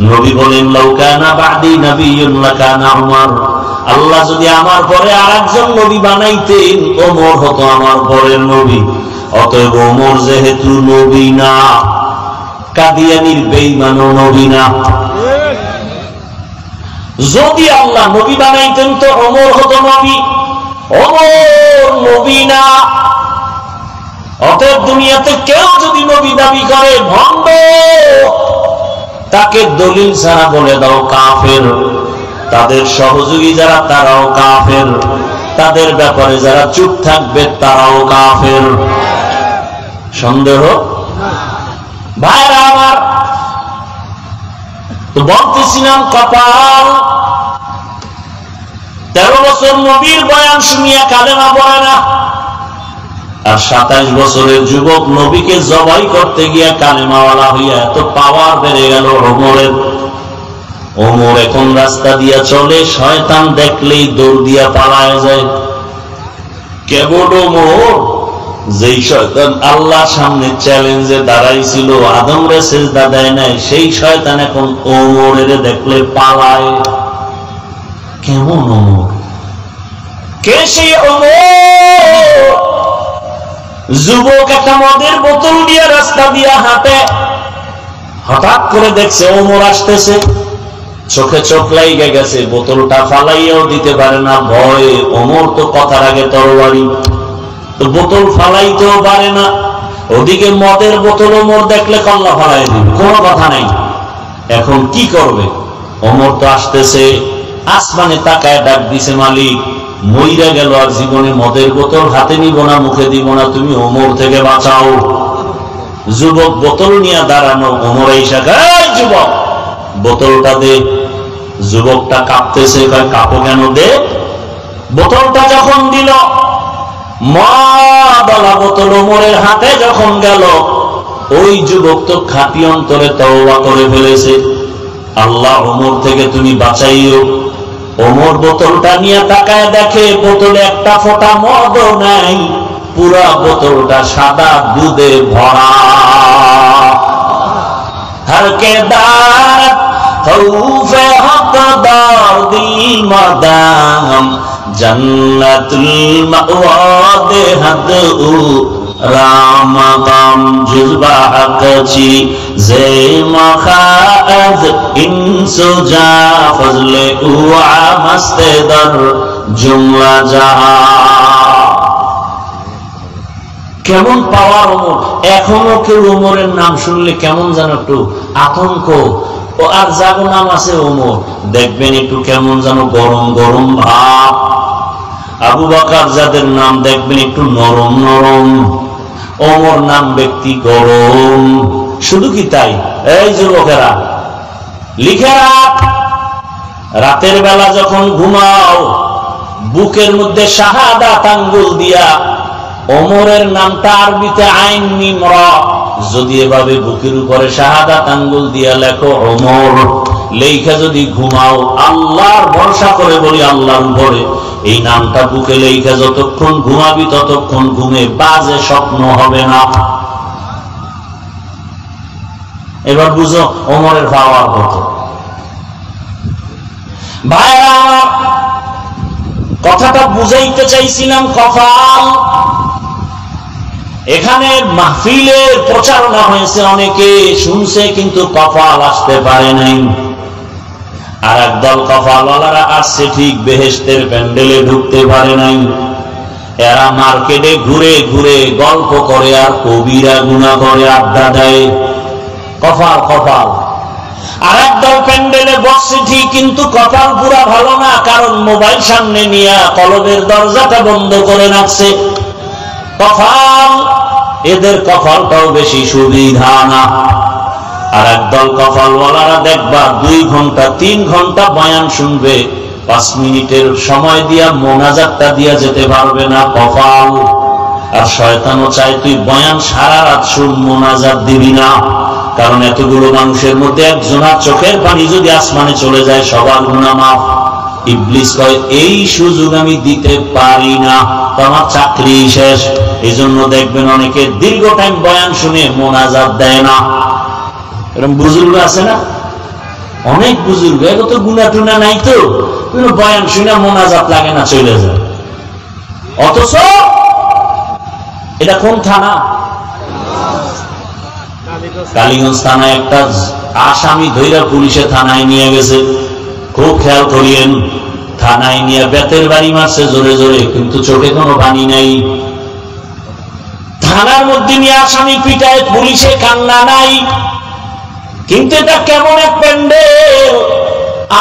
নবী বলেন লাউ কানা বাদি নাবিয়্যুন লাকানা উমর, আল্লাহ যদি আমার পরে আরেকজন নবী বানাইতেন ওমর হতো আমার পরের নবী। অতএব ওমর যেহেতু নবী না, কাদিয়ানীর বেঈমানও নবী না। যদি আল্লাহ নবী বানাইতেন তো ওমর হতো নবী, ওমর নবী না। অতএব দুনিয়াতে কেউ যদি নবী দাবি করে ভণ্ড, তাকে দলিল ছাড়া বলে দাও কাফের। তাদের সহযোগী যারা তারাও কাফের, তাদের ব্যাপারে যারা চুপ থাকবে তারাও কাফের। সন্দেহ? ভাইরা আমার, তো বলতেছিলাম কপাল। 13 বছর নবীর বয়ান শুনিয়া কালেমা পড়ে না, আর 27 বছরের যুবক নবীকে জবাই করতে গিয়া কালেমাওয়ালা হইয়া এত পাওয়ার বেড়ে গেল ওমরের। ওমর এখন রাস্তা দিয়া চলে, শয়তান দেখলেই দৌড় দিয়া পালায় যায়। কেবল ওমর, যেই শয়তান আল্লাহর সামনে চ্যালেঞ্জে দাঁড়াইছিল, আদমরে সিজদা দেয় নাই, সেই শয়তান এখন ওমরের দেখলে পালায়। কেমন ওমর? কে সেই ওমর? যুবক একটা মদের বোতল দিয়ে রাস্তা দিয়া হাঁটে, হঠাৎ করে দেখছে ওমর আসতেছে, চোখে চোখ লাইগা গেছে, বোতলটা ফালাইয়াও দিতে পারে না ভয়ে। ওমর তো কথার আগে তরবারি, তো বোতল ফালাইতেও পারে না। ওদিকে মদের বোতল ওমর দেখলে কল্লা ফালাই দিবে, কোনো কথা নাই। এখন কি করবে? ওমর তো আসতেছে, আসমানে তাকায় ডাক দিছে, মালিক মইরা গেল, আর জীবনে মদের বোতল হাতে নিব না, মুখে দিব না, তুমি ওমর থেকে বাঁচাও। যুবক বোতল নিয়ে দাঁড়ানো, ওমর আইসা গায়, যুবক বোতলটা দে। যুবকটা কাঁপতেছে, কাঁপো কেন? দে। বোতলটা যখন দিল, মদওয়ালা বোতল ওমরের হাতে যখন গেল, ওই যুবক তো খাঁটি অন্তরে তওবা করে ফেলেছে, আল্লাহ ওমর থেকে তুমি বাঁচাইও। ওমর বোতলটা নিয়ে তাকায় দেখে বোতলে একটা ফোঁটা মদ নাই, পুরা বোতলটা সাদা দুধে ভরা। হরকে দার খৌফে হকদার দিল মদাম, জান্নাতুল মাওয়া দেহাদু রামাকাম জুজবা হাকচি জে মাখাদ ইনসুজা ফজলে উয়া মাস্তেদার জুমলা জাহা। কেমন পাওয়ার ওমর! এখনো কেউ ওমরের নাম শুনলে কেমন যেন একটু আতঙ্ক। ও আর যাগো নাম আছে ওমর, দেখবেন একটু কেমন যেন গরম গরম ভাব। আবু বকর যাদের নাম দেখবেন একটু নরম নরম, ওমর নাম ব্যক্তি গরম। শুধু কি তাই? এই যুবকেরা লিখে রাখ, রাতের বেলা যখন ঘুমাও বুকের মধ্যে শাহাদাত আঙ্গুল দিয়া ওমরের নামটা আরবিতে আইন মিম র, যদি এভাবে বুকের উপরে শাহাদাত আঙ্গুল দিয়া লেখো ওমর, লেখা যদি ঘুমাও, আল্লাহর ভরসা করে বলি আল্লাহর উপরে, এই নামটা বুকে লেখা যতক্ষণ ঘুমাবি ততক্ষণ ঘুমে বাজে স্বপ্ন হবে না। এবার বুঝো ওমরের পাওয়ার কত। ভাইরা আমার, কথাটা বুঝাইতে চাইছিলাম কপাল। এখানে মাহফিলের প্রচারণা হয়েছে, অনেকে শুনছে কিন্তু কপাল আসতে পারে নাই। আর একদল কপালওয়ালারা আসছে ঠিক, বেহেশতের প্যান্ডেলে ঢুকতে পারে নাই। এরা মার্কেটে ঘুরে ঘুরে গল্প করে আর কবিরা গুনাহ করে আড্ডা দেয়। কপাল কপাল। আর একদল প্যান্ডেলে বসছে ঠিক, কিন্তু কপাল পুরা ভালো না, কারণ মোবাইল সামনে নিয়ে কলবের দরজাটা বন্ধ করে রাখছে। কপাল, এদের কপালটাও বেশি সুবিধা না। আর একদল কপালওয়ালারা দেখবা 2 ঘন্টা 3 ঘন্টা বয়ান শুনবে, 5 মিনিটের সময় দিয়া মোনাজাতটা দিয়া যেতে পারবে না। কপাল। আর শয়তানও চায় তুই বয়ান সারা রাত শুন, মোনাজাত দিবি না, কারণ এতগুলো মানুষের মধ্যে একজনের চোখের পানি যদি আসমানে চলে যায় সবার গুনাহ মাফ। ইবলিস কয় এই সুযোগ আমি দিতে পারি না, আমার চাকরি শেষ। এই জন্য দেখবেন অনেকে দীর্ঘ টাইম বয়ান শুনে মোনাজাত দেয় না। এরকম বুজুর্গ আছে না, অনেক বুজুর্গ, এগো তো গুণা টুনা নাই, তো কোন বয়ান শুনে মোনাজাত লাগে না, চলে যায়। অথচ এটা কোন থানা? কালীগঞ্জ থানায় একটা আসামি ধইরা পুলিশে থানায় নিয়ে গেছে। খুব খেয়াল করিয়েন, থানায় নিয়ে বেতের বাড়ি মারছে জোরে জোরে, কিন্তু চোখে কোনো পানি নাই। থানার মধ্যে নিয়ে আসামি পিটায়, পুলিশে কান্না নাই। কিন্তু এটা কেমন এক প্যান্ডেল!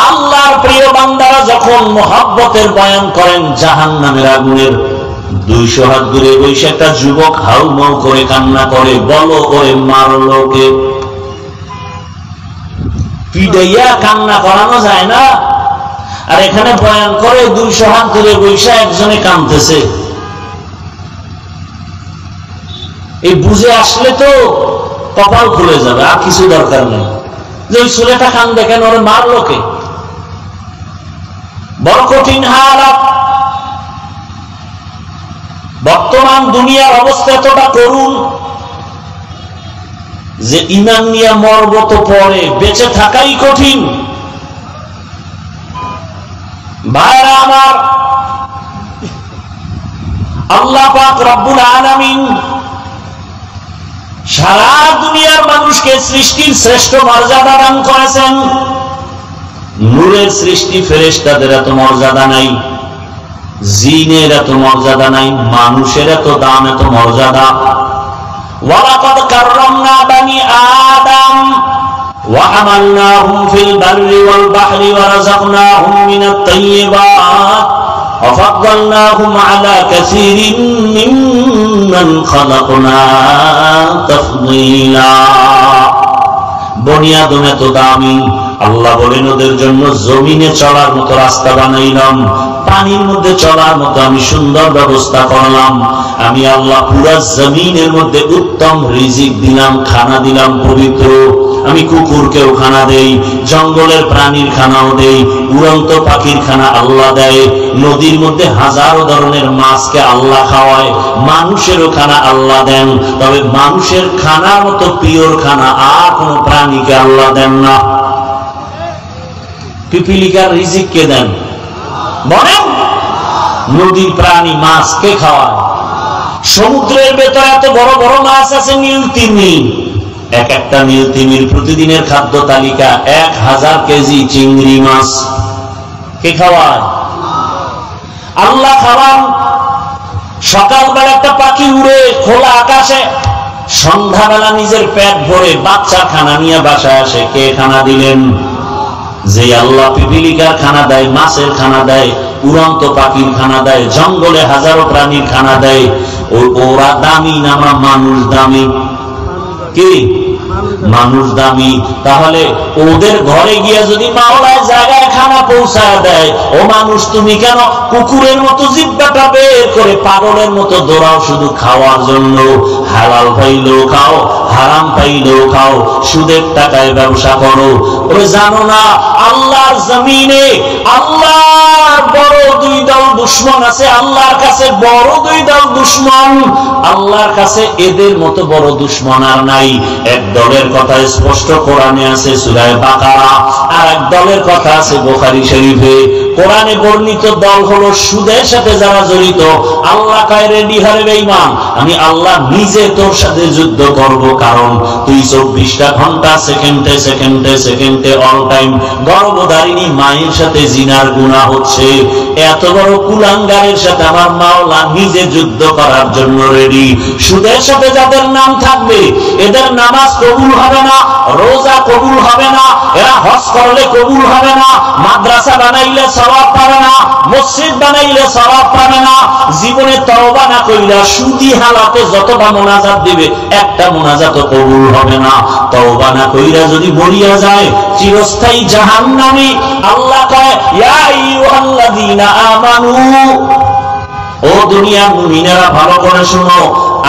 আল্লাহর প্রিয় বান্দারা যখন মহব্বতের বয়ান করেন, জাহান্নামের আগুনের 200 হাত দূরে বসে একটা যুবক হাউমাউ করে কান্না করে, বলো করে মারলো কে? পিটাইয়া কান্না করানো যায় না? আর এখানে বয়ান করে 200 হাত দূরে বসে একজনে কাঁদতেছে। এই বুঝে আসলে তো কপাল খুলে যাবে, আর কিছু দরকার নেই যে ওই ছেলেটা কান্দে কেন, ওরে মারলো কে? বড় কঠিন হালাত। বর্তমান দুনিয়ার অবস্থা এতটা করুন যে ঈমান নিয়ে মরব তো পরে, বেঁচে থাকাই কঠিন। ভাইরা আমার, আল্লাহ পাক রব্বুল আলামিন সারা দুনিয়ার মানুষকে সৃষ্টির শ্রেষ্ঠ মর্যাদা দান করেছেন। নূরের সৃষ্টি ফেরেশতাদের এত মর্যাদা নাই, জিনের এত মর্যাদা নাই, মানুষের এত দাম, এত মর্যাদা। ওয়ালাকাদ কাররামনা বানি আদম ওয়া হামালনাহুম ফিল বাররি ওয়াল বাহরি ওয়া রাযাকনাহুম মিনাত তাইয়্যিবাত ওয়া ফাদ্দালনাহুম আলা কাসীরিন মিম্মান খালাকনা তাফদীলা। বনি আদম এত দামি, আল্লাহ বলেন ওদের জন্য জমিনে চলার মতো রাস্তা বানাইলাম, পানির মধ্যে চলার মতো আমি সুন্দর ব্যবস্থা করলাম। আমি আল্লাহ পুরা জমিনের মধ্যে উত্তম রিজিক দিলাম, খানা দিলাম পবিত্র। আমি কুকুরকেও খানা দেই, জঙ্গলের প্রাণীর খানাও দেই, উড়ন্ত পাখির খানা আল্লাহ দেয়, নদীর মধ্যে হাজারো ধরনের মাছকে আল্লাহ খাওয়ায়, মানুষেরও খানা আল্লাহ দেন। তবে মানুষের খানার মতো পিওর খানা আর কোন প্রাণীকে আল্লাহ দেন না। পিপিলিকার রিজিক কে দেন বলেন? নদীর প্রাণী মাছ কে খাওয়ায়? সমুদ্রের ভেতরে এত বড় বড় মাছ আছে, নীল তিমি। এক একটা নীল তিমির প্রতিদিনের খাদ্য তালিকা 1000 কেজি চিংড়ি মাছ। কে খাওয়ায়? আল্লাহ খাওয়ান। সকালবেলা একটা পাখি উড়ে খোলা আকাশে, সন্ধ্যাবেলা নিজের পেট ভরে বাচ্চা খানা নিয়ে বাসায় আসে। কে খানা দিলেন? যে আল্লাহ পিপিলিকার খানা দেয়, মাছের খানা দেয়, উড়ন্ত পাখির খানা দেয়, জঙ্গলে হাজারো প্রাণীর খানা দেয়। ওরা দামি না আমরা মানুষ দামি? কি মানুষ দামি? তাহলে ওদের ঘরে গিয়ে যদি মাওলায় জায়গায় খানা পৌঁছায় দেয়, ও মানুষ তুমি কেন কুকুরের মতো জিহ্বাটা বের করে পাগলের মতো দৌড়াও শুধু খাওয়ার জন্য? হালাল পাইলেও খাও, হারাম পাইলেও খাও, সুদের টাকায় ব্যবসা করো। ওরে জানো না আল্লাহর জমিনে আল্লাহর বড় 2 দল দুশমন আছে। আল্লাহর কাছে বড় 2 দল দুশমন, আল্লাহর কাছে এদের মতো বড় দুশমন আর নাই। এক দলের কথা স্পষ্ট কোরআনে আছে সূরা বাকারা, আর এক দলের কথা আছে বুখারী শরীফে। কোরআনে বর্ণিত দল হলো সুদের সাথে যারা জড়িত। আল্লাহ কয় রেডি হরে বেঈমান, আমি আল্লাহ নিজে তোর সাথে যুদ্ধ করব, কারণ তুই 24টা ঘন্টা সেকেন্ডে সেকেন্ডে সেকেন্ডে অল টাইম গর্ভধারিণী মায়ের সাথে জিনার গুনাহ হচ্ছে। এত বড় কুলাঙ্গারের সাথে আমার মাওলা নিজে যুদ্ধ করার জন্য রেডি। সুদের সাথে যাদের নাম থাকবে এদের নামাজ কবুল হবে না, রোজা কবুল হবে না, এরা হজ করলে কবুল হবে না, মাদ্রাসা বানাইলে সওয়াব পাবে না, মসজিদ বানাইলে সওয়াব পাবে না। জীবনে তওবা না কইরা সুদি হালাতে যতটা মুনাজাত দিবে একটা মুনাজাতও কবুল হবে না। তওবা না কইরা যদি মরিয়া যায় চিরস্থায়ী জাহান্নামী। আল্লাহ কয় ইয়া আইয়ুহাল্লাযীনা আমানু, ও দুনিয়ার মুমিনেরা ভালো করে শুনো,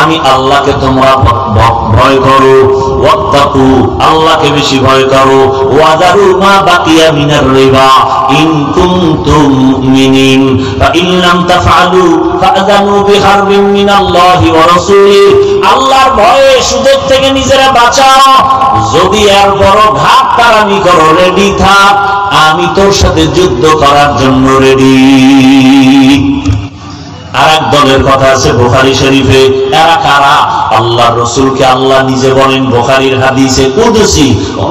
আমি আল্লাহকে তোমরা ভয় করো, ওয়াত্তাকু আল্লাহকে বেশি ভয় করো, ওয়াদারু মা বাকিয়া মিনার রিবা ইন কুনতুম মুমিনিন ফাইন লাম তাফআলু ফাআযানু বিহারবিন মিনাল্লাহি ওয়া রাসূলিহি। আল্লাহর ভয়ে সুদের থেকে নিজেরা বাঁচাও, যদি এর বড় ঘাত তারামি করো রেডি থাক, আমি তোর সাথে যুদ্ধ করার জন্য রেডি। আর এক দলের কথা আছে বুখারী শরীফে, এরা কারা? আল্লাহর রাসূলকে আল্লাহ নিজে বলেন বুখারীর হাদিসে কুদসি,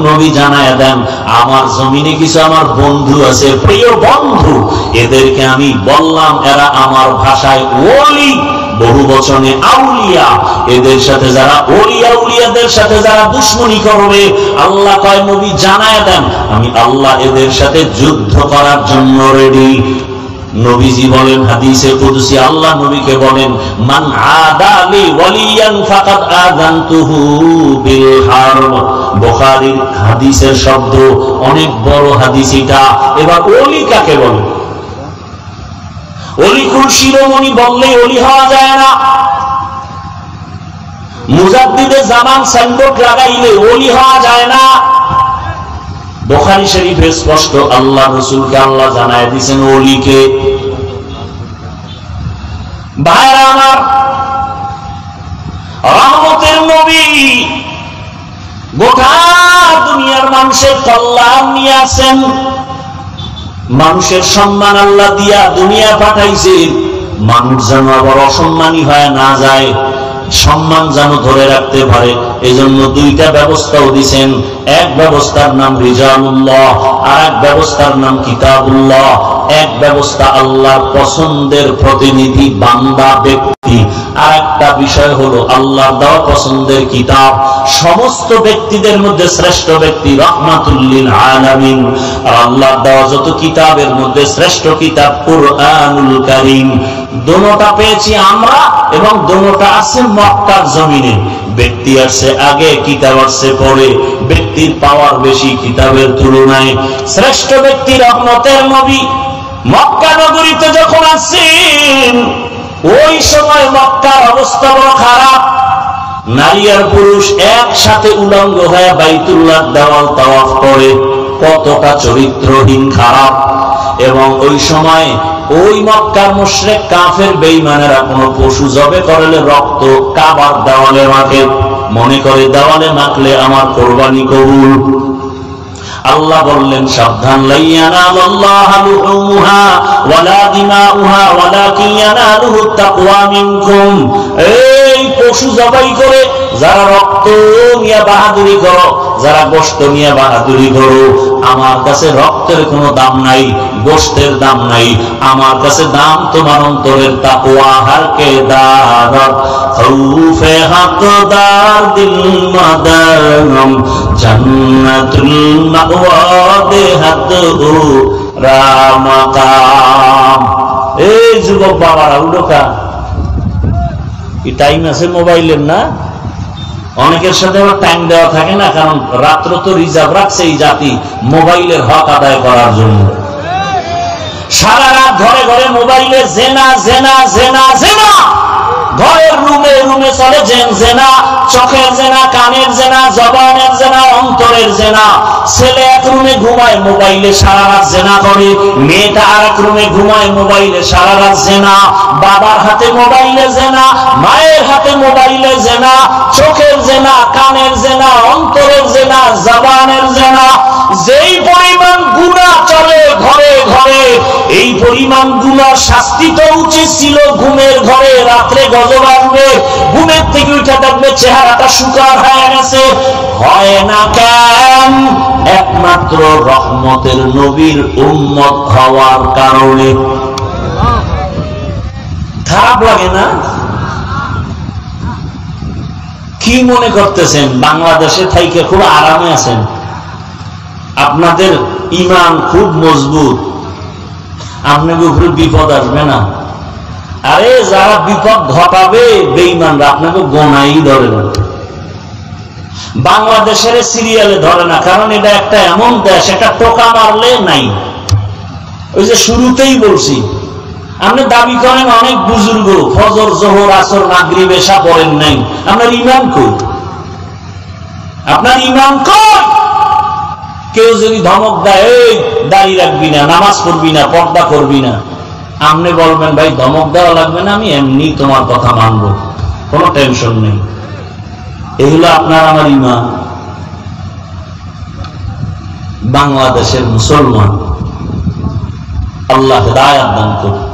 নবী জানায়া দেন আমার জমিনে কিছু আমার বন্ধু আছে, প্রিয় বন্ধু, এদেরকে আমি বললাম এরা আমার ভাষায় ওলি, বহু বচনে আউলিয়া, এদের সাথে যারা ওলিয়া উলিয়াদের সাথে যারা দুশমনি করবে, আল্লাহ কয় নবী জানায়া দেন আমি আল্লাহ এদের সাথে যুদ্ধ করার জন্য রেডি। নবীজি বলেন হাদিসে কুদসি, আল্লাহ নবীকে বলেন মান আদালি ওয়ালিয়ান ফাকাদ আযানতুহু বিল হারব। বুখারীর হাদিসের শব্দ, অনেক বড় হাদিস এটা। এবার ওলি কাকে বলে? ওলি কোন শিরোমণি বললেই ওলি হওয়া যায় না। মুজাদ্দিদে জামান সাইনবোর্ড লাগাইলে ওলি হওয়া যায় না। বুখারী শরীফে স্পষ্ট আল্লাহ রাসূলকে আল্লাহ জানায় দিয়েছেন ওলিকে। ভাইরা আমার, রহমতের নবী গোটা দুনিয়ার মানুষের কল্যাণ নিয়ে আসেন, মানুষের সম্মান আল্লাহ দিয়া দুনিয়া পাঠাইছে, মানুষ যেন আবার অসম্মানী হয়ে না যায়, সম্মান যেন ধরে রাখতে পারে, এজন্য দুইটা ব্যবস্থাও দিয়েছেন। এক ব্যবস্থার নাম রিজালুল্লাহ, আর এক ব্যবস্থার নাম কিতাবুল্লাহ। এক ব্যবস্থা আল্লাহর পছন্দের প্রতিনিধি বান্দা ব্যক্তি, আর একটা বিষয় হলো আল্লাহর দেওয়া পছন্দের কিতাব। সমস্ত ব্যক্তিদের মধ্যে শ্রেষ্ঠ ব্যক্তি রাহমাতুল লিল আলামিন। আর আল্লাহর দেওয়া যত কিতাবের মধ্যে শ্রেষ্ঠ কিতাব কুরআনুল কারীম। দোনোটা পেয়েছি আমরা, এবং দোনোটা আছে মক্কার জমিনে। ব্যক্তি আসছে আগে, কিতাব আসছে পরে। ব্যক্তির পাওয়ার বেশি কিতাবের তুলনায়। শ্রেষ্ঠ ব্যক্তি রহমতের নবী মক্কা নগরীতে যখন আসছেন, ওই সময় মক্কার অবস্থা বড় খারাপ। নারী আর পুরুষ একসাথে উলঙ্গ হয়ে বাইতুল্লাহ দেওয়াল তাওয়াফ করে, কতটা চরিত্রহীন খারাপ। এবং ওই সময় ওই মক্কার মুশরিক কাফের বেঈমানেরা কোনো পশু জবে করলে রক্ত কাবার দেওয়ালে মাখে, মনে করে দেওয়ালে মাখলে আমার কোরবানি কবুল। আল্লাহ বললেন সাবধান, লা ইয়ানালাল্লাহু লুহুমুহা ওয়ালা দিমাউহা ওয়ালাকিন ইয়ানালুহুত তাকওয়া মিনকুম। এই পশু জবাই করে যারা রক্ত নিয়ে বাহাদুরি করো, যারা গোশত নিয়ে বাহাদুরি করো, আমার কাছে রক্তের কোনো দাম নাই, গোশতের দাম নাই। আমার কাছে দাম তোমার অন্তরের তাকওয়া। হারকে দারত খাউফে হকদার দিল মাদাম জান্নাতুল মাওয়া দেহাতু রামাকাম। এই যুবক বাবারা উঠোকা, কি টাইম আছে মোবাইলের? না, অনেকের সাথে আবার টাইম দেওয়া থাকে না, কারণ রাত্র তো রিজার্ভ রাখছে এই জাতি মোবাইলের হক আদায় করার জন্য। সারা রাত ঘরে ঘরে মোবাইলে জেনা জেনা জেনা জেনা, ঘরের রুমে রুমে চলে জেনা, চোখের জেনা, কানের জেনা, জবানের জেনা, অন্তরের জেনা। ছেলে এক রুমে ঘুমায় মোবাইলে সারা রাত জেনা করে, মেয়েটা আর এক রুমে ঘুমায় মোবাইলে সারা রাত জেনা। বাবার হাতে মোবাইলে জেনা, মায়ের হাতে মোবাইলে জেনা, চোখের জেনা, কানের জেনা, অন্তরের জেনা, জবানের জেনা। যেই পরিমাণ গুনাহ চলে ঘরে ঘরে, এই পরিমাণ গুনাহ শাস্তি তো উচিত ছিল ঘুমের ঘরে। রাত্রে গজব আসবে, ঘুমের থেকে উঠে দেখবে চেহারাটা শুকার হয়ে গেছে। হয় না কেন? একমাত্র রহমতের নবীর উম্মত হওয়ার কারণে। খারাপ লাগে না? কি মনে করতেছেন বাংলাদেশে থাইকে খুব আরামে আছেন? আপনাদের ঈমান খুব মজবুত, আপনাদের উপরে বিপদ আসবে না। আরে যারা বিপদ ঘটাবে বেঈমানরা আপনাকে গোনাই ধরে না। বাংলাদেশের সিরিয়ালে ধরে না, কারণ এটা একটা এমন দেশ, একটা টোকা মারলে নাই। ওই যে শুরুতেই বলছি, আপনি দাবি করেন অনেক বুজুর্গ, ফজর জোহর আসর মাগরিব এশা পড়েন নাই, আপনার ইমান কই? আপনার ইমান কই? কেউ যদি ধমক দেয়, এই দাড়ি রাখবি না, নামাজ পড়বি না, পর্দা করবি না, আপনি বলবেন ভাই ধমক দেওয়া লাগবে না, আমি এমনি তোমার কথা মানবো, কোনো টেনশন নেই। এই হলো আপনার আমার ইমান। বাংলাদেশের মুসলমান, আল্লাহ হিদায়াত দান করুন।